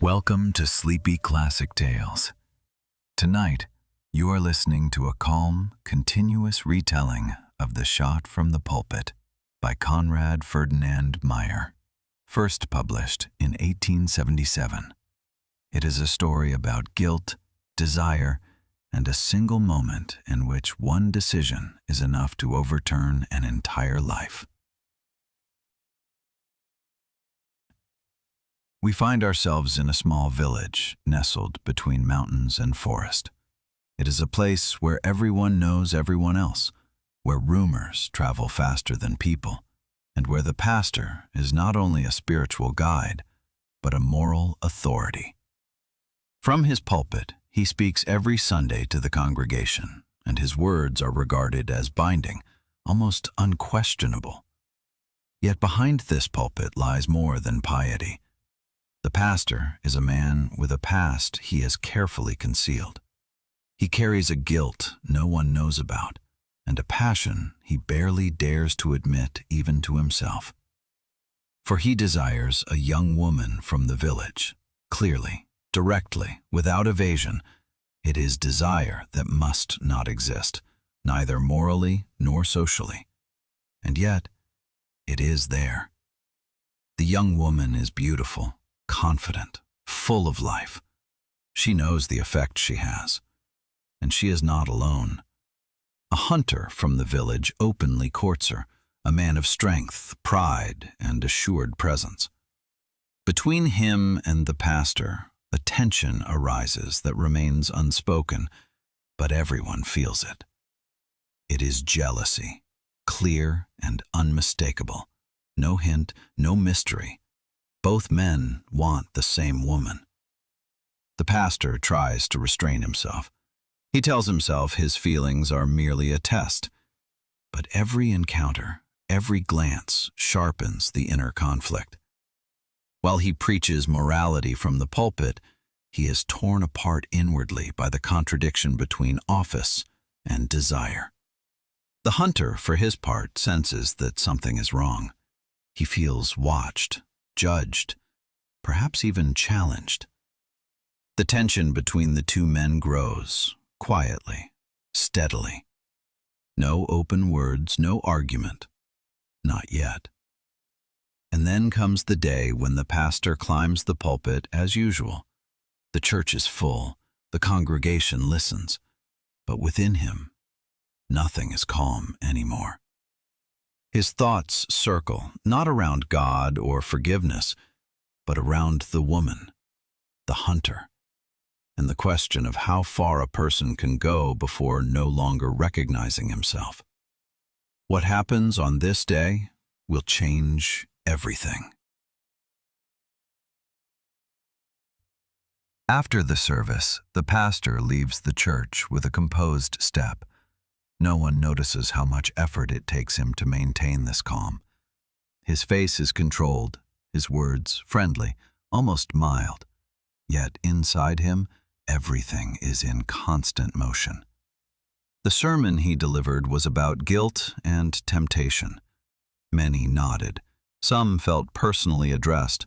Welcome to Sleepy Classic Tales. Tonight, you are listening to a calm, continuous retelling of The Shot from the Pulpit by Conrad Ferdinand Meyer, first published in 1877. It is a story about guilt, desire, and a single moment in which one decision is enough to overturn an entire life. We find ourselves in a small village nestled between mountains and forest. It is a place where everyone knows everyone else, where rumors travel faster than people, and where the pastor is not only a spiritual guide, but a moral authority. From his pulpit, he speaks every Sunday to the congregation, and his words are regarded as binding, almost unquestionable. Yet behind this pulpit lies more than piety. The pastor is a man with a past he has carefully concealed. He carries a guilt no one knows about, and a passion he barely dares to admit even to himself. For he desires a young woman from the village, clearly, directly, without evasion. It is desire that must not exist, neither morally nor socially. And yet, it is there. The young woman is beautiful, confident, full of life. She knows the effect she has, and she is not alone. A hunter from the village openly courts her, a man of strength, pride, and assured presence. Between him and the pastor, a tension arises that remains unspoken, but everyone feels it. It is jealousy, clear and unmistakable. No hint, no mystery. Both men want the same woman. The pastor tries to restrain himself. He tells himself his feelings are merely a test. But every encounter, every glance sharpens the inner conflict. While he preaches morality from the pulpit, he is torn apart inwardly by the contradiction between office and desire. The hunter, for his part, senses that something is wrong. He feels watched, judged, perhaps even challenged. The tension between the two men grows, quietly, steadily. No open words, no argument. Not yet. And then comes the day when the pastor climbs the pulpit as usual. The church is full, the congregation listens, but within him, nothing is calm anymore. His thoughts circle, not around God or forgiveness, but around the woman, the hunter, and the question of how far a person can go before no longer recognizing himself. What happens on this day will change everything. After the service, the pastor leaves the church with a composed step. No one notices how much effort it takes him to maintain this calm. His face is controlled, his words friendly, almost mild. Yet inside him, everything is in constant motion. The sermon he delivered was about guilt and temptation. Many nodded. Some felt personally addressed.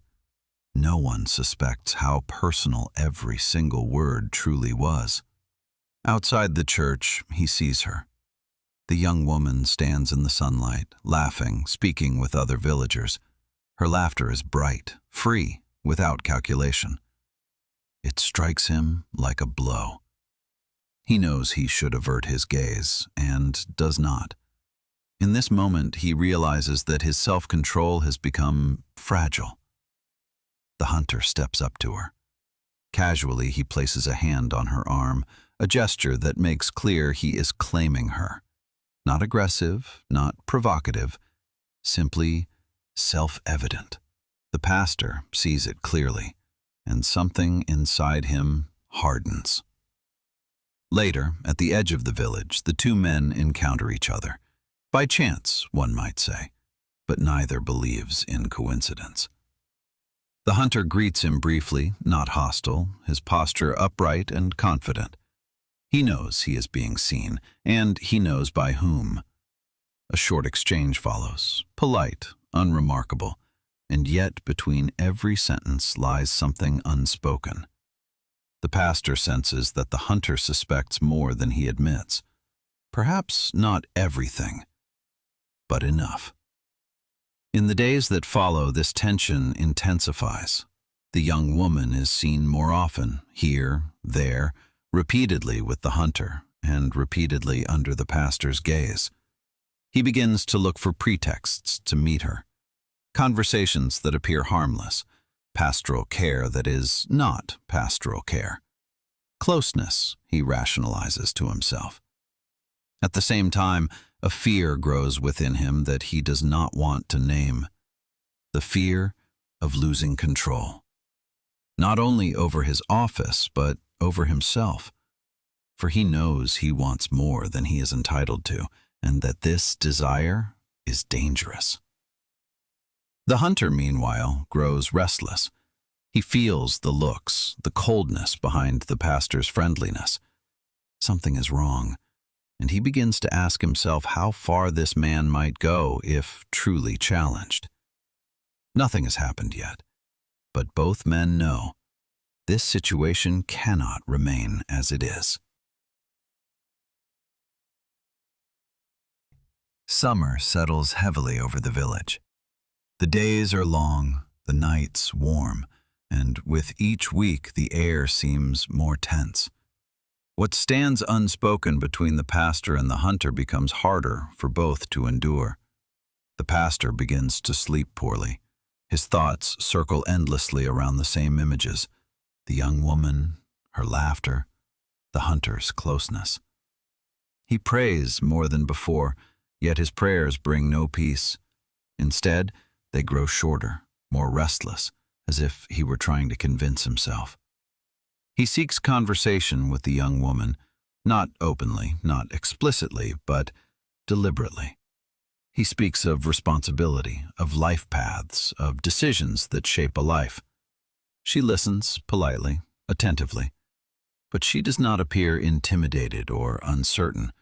No one suspects how personal every single word truly was. Outside the church, he sees her. The young woman stands in the sunlight, laughing, speaking with other villagers. Her laughter is bright, free, without calculation. It strikes him like a blow. He knows he should avert his gaze, and does not. In this moment, he realizes that his self-control has become fragile. The hunter steps up to her. Casually, he places a hand on her arm, a gesture that makes clear he is claiming her. Not aggressive, not provocative, simply self-evident. The pastor sees it clearly, and something inside him hardens. Later, at the edge of the village, the two men encounter each other. By chance, one might say, but neither believes in coincidence. The hunter greets him briefly, not hostile, his posture upright and confident. He knows he is being seen, and he knows by whom. A short exchange follows, polite, unremarkable, and yet between every sentence lies something unspoken. The pastor senses that the hunter suspects more than he admits. Perhaps not everything, but enough. In the days that follow, this tension intensifies. The young woman is seen more often, here, there, repeatedly with the hunter, and repeatedly under the pastor's gaze. He begins to look for pretexts to meet her. Conversations that appear harmless, pastoral care that is not pastoral care. Closeness, he rationalizes to himself. At the same time, a fear grows within him that he does not want to name. The fear of losing control. Not only over his office, but over himself. For he knows he wants more than he is entitled to, and that this desire is dangerous. The hunter, meanwhile, grows restless. He feels the looks, the coldness behind the pastor's friendliness. Something is wrong, and he begins to ask himself how far this man might go if truly challenged. Nothing has happened yet, but both men know this situation cannot remain as it is. Summer settles heavily over the village. The days are long, the nights warm, and with each week the air seems more tense. What stands unspoken between the pastor and the hunter becomes harder for both to endure. The pastor begins to sleep poorly. His thoughts circle endlessly around the same images: the young woman, her laughter, the hunter's closeness. He prays more than before, yet his prayers bring no peace. Instead, they grow shorter, more restless, as if he were trying to convince himself. He seeks conversation with the young woman, not openly, not explicitly, but deliberately. He speaks of responsibility, of life paths, of decisions that shape a life. She listens politely, attentively, but she does not appear intimidated or uncertain.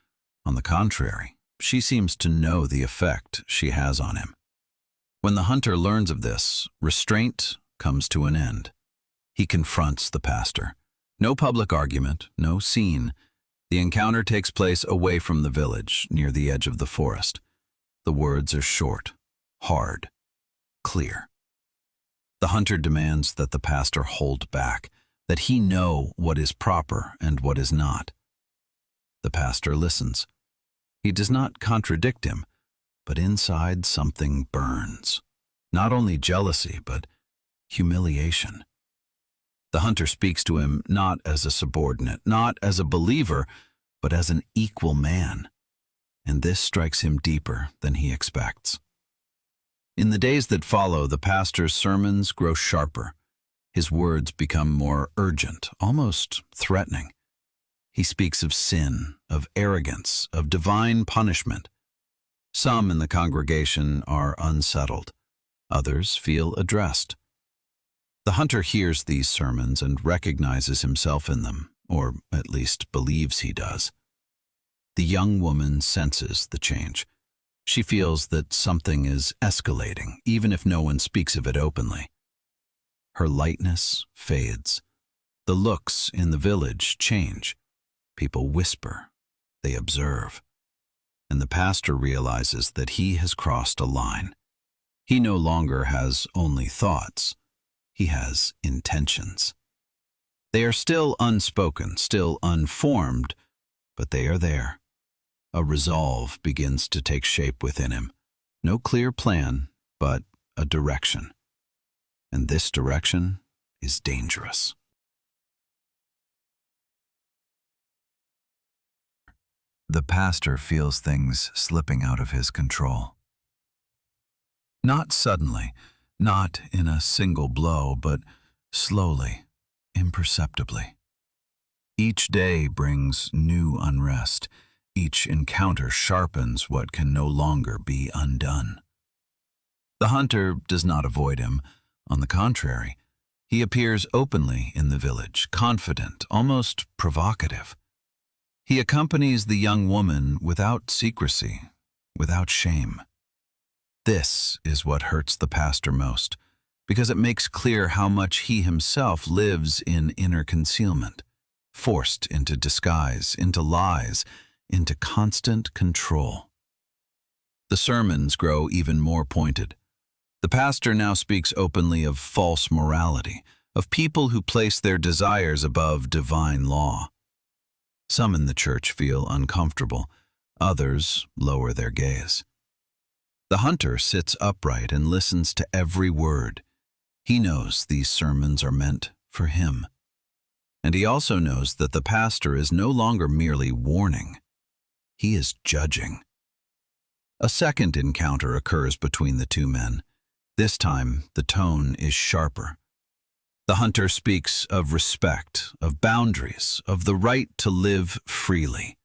On the contrary, she seems to know the effect she has on him. When the hunter learns of this, restraint comes to an end. He confronts the pastor. No public argument, no scene. The encounter takes place away from the village, near the edge of the forest. The words are short, hard, clear. The hunter demands that the pastor hold back, that he know what is proper and what is not. The pastor listens. He does not contradict him, but inside something burns. Not only jealousy, but humiliation. The hunter speaks to him not as a subordinate, not as a believer, but as an equal man. And this strikes him deeper than he expects. In the days that follow, the pastor's sermons grow sharper. His words become more urgent, almost threatening. He speaks of sin, of arrogance, of divine punishment. Some in the congregation are unsettled. Others feel addressed. The hunter hears these sermons and recognizes himself in them, or at least believes he does. The young woman senses the change. She feels that something is escalating, even if no one speaks of it openly. Her lightness fades. The looks in the village change. People whisper. They observe. And the pastor realizes that he has crossed a line. He no longer has only thoughts. He has intentions. They are still unspoken, still unformed, but they are there. A resolve begins to take shape within him. No clear plan, but a direction. And this direction is dangerous. The pastor feels things slipping out of his control. Not suddenly, not in a single blow, but slowly, imperceptibly. Each day brings new unrest. Each encounter sharpens what can no longer be undone. The hunter does not avoid him. On the contrary, he appears openly in the village, confident, almost provocative. He accompanies the young woman without secrecy, without shame. This is what hurts the pastor most, because it makes clear how much he himself lives in inner concealment, forced into disguise, into lies, into constant control. The sermons grow even more pointed. The pastor now speaks openly of false morality, of people who place their desires above divine law. Some in the church feel uncomfortable, others lower their gaze. The hunter sits upright and listens to every word. He knows these sermons are meant for him. And he also knows that the pastor is no longer merely warning. He is judging. A second encounter occurs between the two men. This time, the tone is sharper. The hunter speaks of respect, of boundaries, of the right to live freely.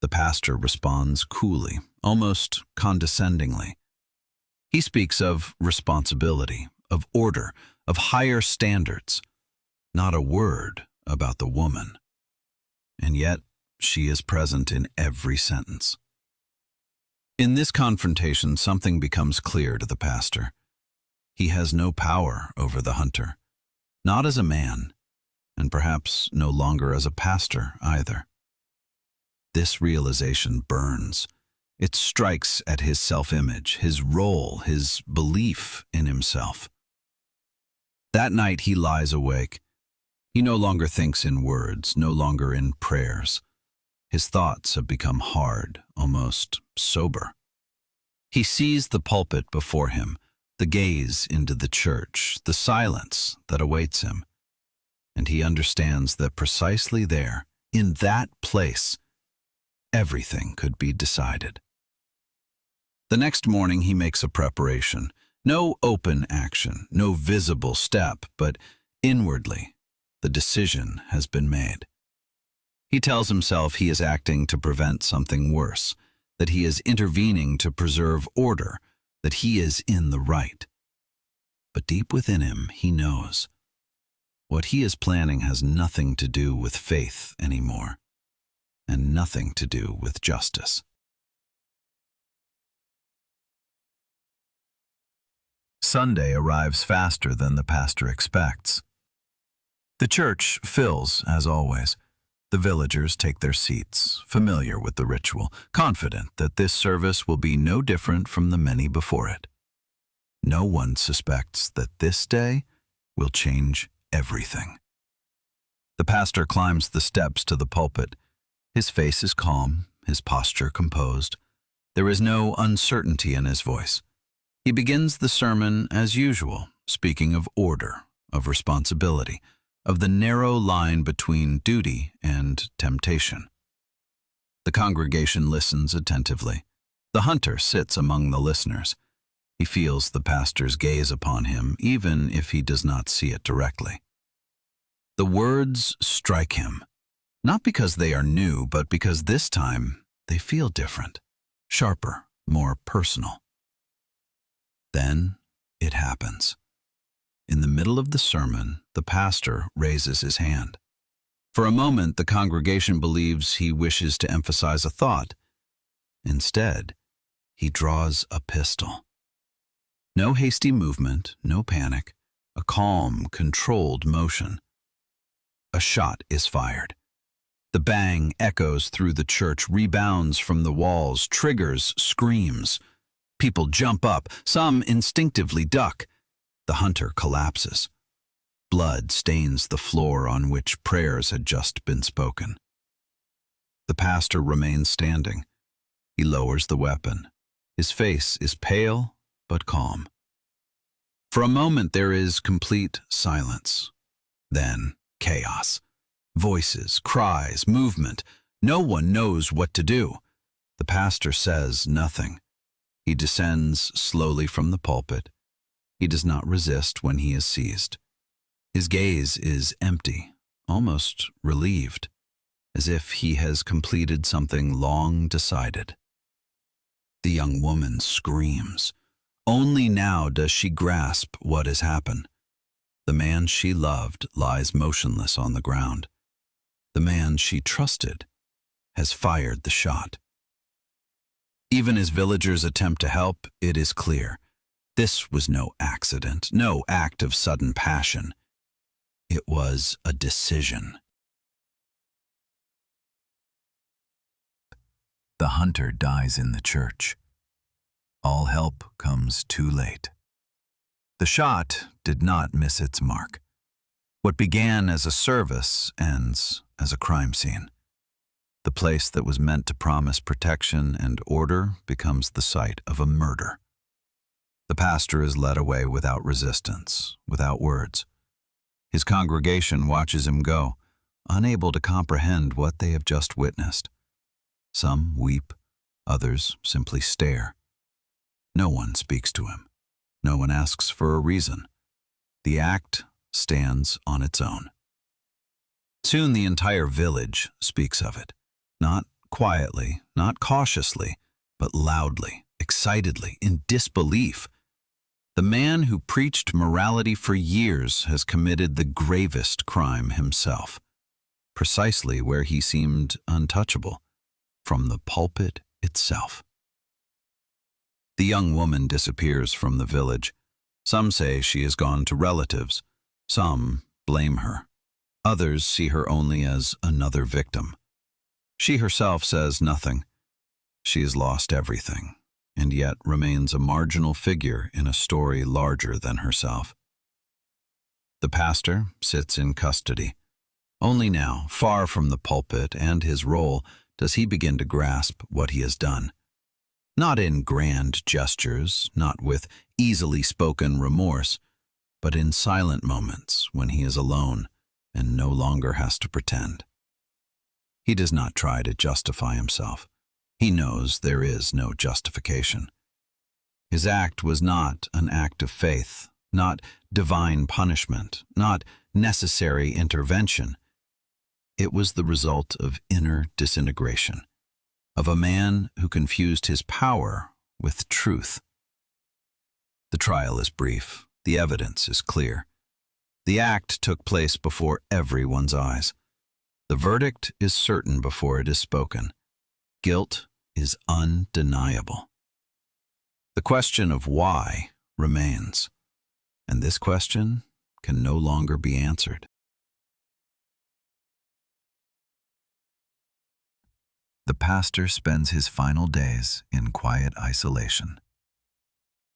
The pastor responds coolly, almost condescendingly. He speaks of responsibility, of order, of higher standards. Not a word about the woman. And yet, she is present in every sentence. In this confrontation, something becomes clear to the pastor. He has no power over the hunter, not as a man, and perhaps no longer as a pastor either. This realization burns. It strikes at his self-image, his role, his belief in himself. That night he lies awake. He no longer thinks in words, no longer in prayers. His thoughts have become hard, almost sober. He sees the pulpit before him, the gaze into the church, the silence that awaits him. And he understands that precisely there, in that place, everything could be decided. The next morning he makes a preparation. No open action, no visible step, but inwardly, the decision has been made. He tells himself he is acting to prevent something worse, that he is intervening to preserve order, that he is in the right. But deep within him, he knows. What he is planning has nothing to do with faith anymore, and nothing to do with justice. Sunday arrives faster than the pastor expects. The church fills, as always. The villagers take their seats, familiar with the ritual, confident that this service will be no different from the many before it. No one suspects that this day will change everything. The pastor climbs the steps to the pulpit. His face is calm, his posture composed. There is no uncertainty in his voice. He begins the sermon as usual, speaking of order, of responsibility, of the narrow line between duty and temptation. The congregation listens attentively. The hunter sits among the listeners. He feels the pastor's gaze upon him, even if he does not see it directly. The words strike him, not because they are new, but because this time they feel different, sharper, more personal. Then it happens. In the middle of the sermon, the pastor raises his hand. For a moment, the congregation believes he wishes to emphasize a thought. Instead, he draws a pistol. No hasty movement, no panic, a calm, controlled motion. A shot is fired. The bang echoes through the church, rebounds from the walls, triggers screams. People jump up, some instinctively duck. The hunter collapses. Blood stains the floor on which prayers had just been spoken. The pastor remains standing. He lowers the weapon. His face is pale but calm. For a moment there is complete silence. Then chaos. Voices, cries, movement. No one knows what to do. The pastor says nothing. He descends slowly from the pulpit. He does not resist when he is seized. His gaze is empty, almost relieved, as if he has completed something long decided. The young woman screams. Only now does she grasp what has happened. The man she loved lies motionless on the ground. The man she trusted has fired the shot. Even as villagers attempt to help, it is clear. This was no accident, no act of sudden passion. It was a decision. The hunter dies in the church. All help comes too late. The shot did not miss its mark. What began as a service ends as a crime scene. The place that was meant to promise protection and order becomes the site of a murder. The pastor is led away without resistance, without words. His congregation watches him go, unable to comprehend what they have just witnessed. Some weep, others simply stare. No one speaks to him. No one asks for a reason. The act stands on its own. Soon the entire village speaks of it, not quietly, not cautiously, but loudly, excitedly, in disbelief. The man who preached morality for years has committed the gravest crime himself, precisely where he seemed untouchable, from the pulpit itself. The young woman disappears from the village. Some say she has gone to relatives. Some blame her. Others see her only as another victim. She herself says nothing. She has lost everything, and yet remains a marginal figure in a story larger than herself. The pastor sits in custody. Only now, far from the pulpit and his role, does he begin to grasp what he has done. Not in grand gestures, not with easily spoken remorse, but in silent moments when he is alone and no longer has to pretend. He does not try to justify himself. He knows there is no justification. His act was not an act of faith, not divine punishment, not necessary intervention. It was the result of inner disintegration, of a man who confused his power with truth. The trial is brief. The evidence is clear. The act took place before everyone's eyes. The verdict is certain before it is spoken. Guilt is undeniable. The question of why remains, and this question can no longer be answered. The pastor spends his final days in quiet isolation.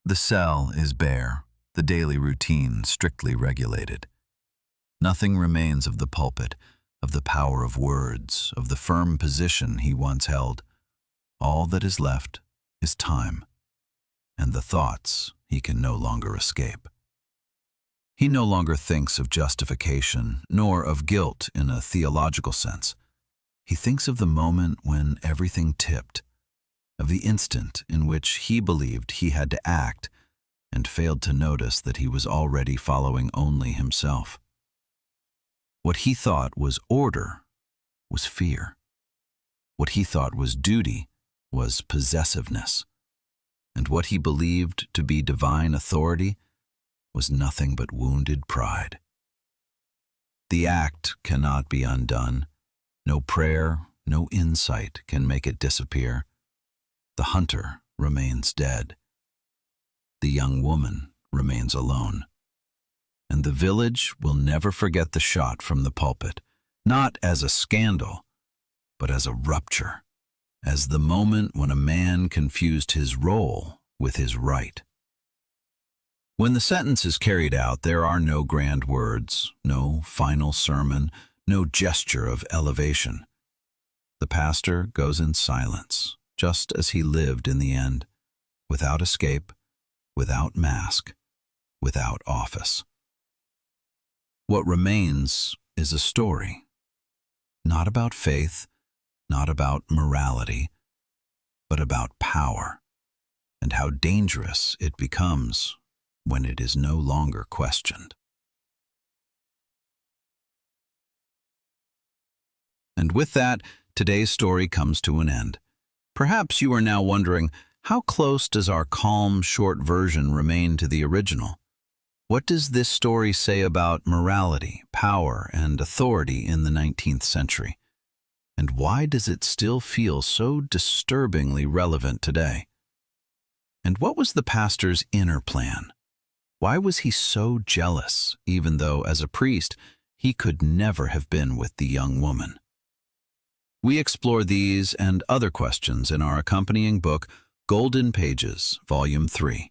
The cell is bare, the daily routine strictly regulated. Nothing remains of the pulpit, of the power of words, of the firm position he once held. All that is left is time, and the thoughts he can no longer escape. He no longer thinks of justification, nor of guilt in a theological sense. He thinks of the moment when everything tipped, of the instant in which he believed he had to act and failed to notice that he was already following only himself. What he thought was order was fear. What he thought was duty was possessiveness. And what he believed to be divine authority was nothing but wounded pride. The act cannot be undone. No prayer, no insight can make it disappear. The hunter remains dead. The young woman remains alone. And the village will never forget the shot from the pulpit, not as a scandal, but as a rupture, as the moment when a man confused his role with his right. When the sentence is carried out, there are no grand words, no final sermon, no gesture of elevation. The pastor goes in silence, just as he lived in the end, without escape, without mask, without office. What remains is a story, not about faith, not about morality, but about power, and how dangerous it becomes when it is no longer questioned. And with that, today's story comes to an end. Perhaps you are now wondering, how close does our calm, short version remain to the original? What does this story say about morality, power, and authority in the 19th century? And why does it still feel so disturbingly relevant today? And what was the pastor's inner plan? Why was he so jealous, even though, as a priest, he could never have been with the young woman? We explore these and other questions in our accompanying book, Golden Pages, Volume 3.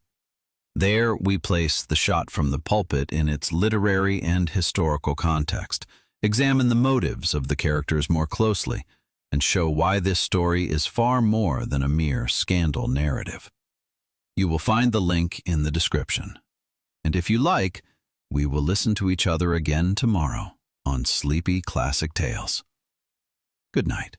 There we place the shot from the pulpit in its literary and historical context, examine the motives of the characters more closely, and show why this story is far more than a mere scandal narrative. You will find the link in the description. And if you like, we will listen to each other again tomorrow on Sleepy Classic Tales. Good night.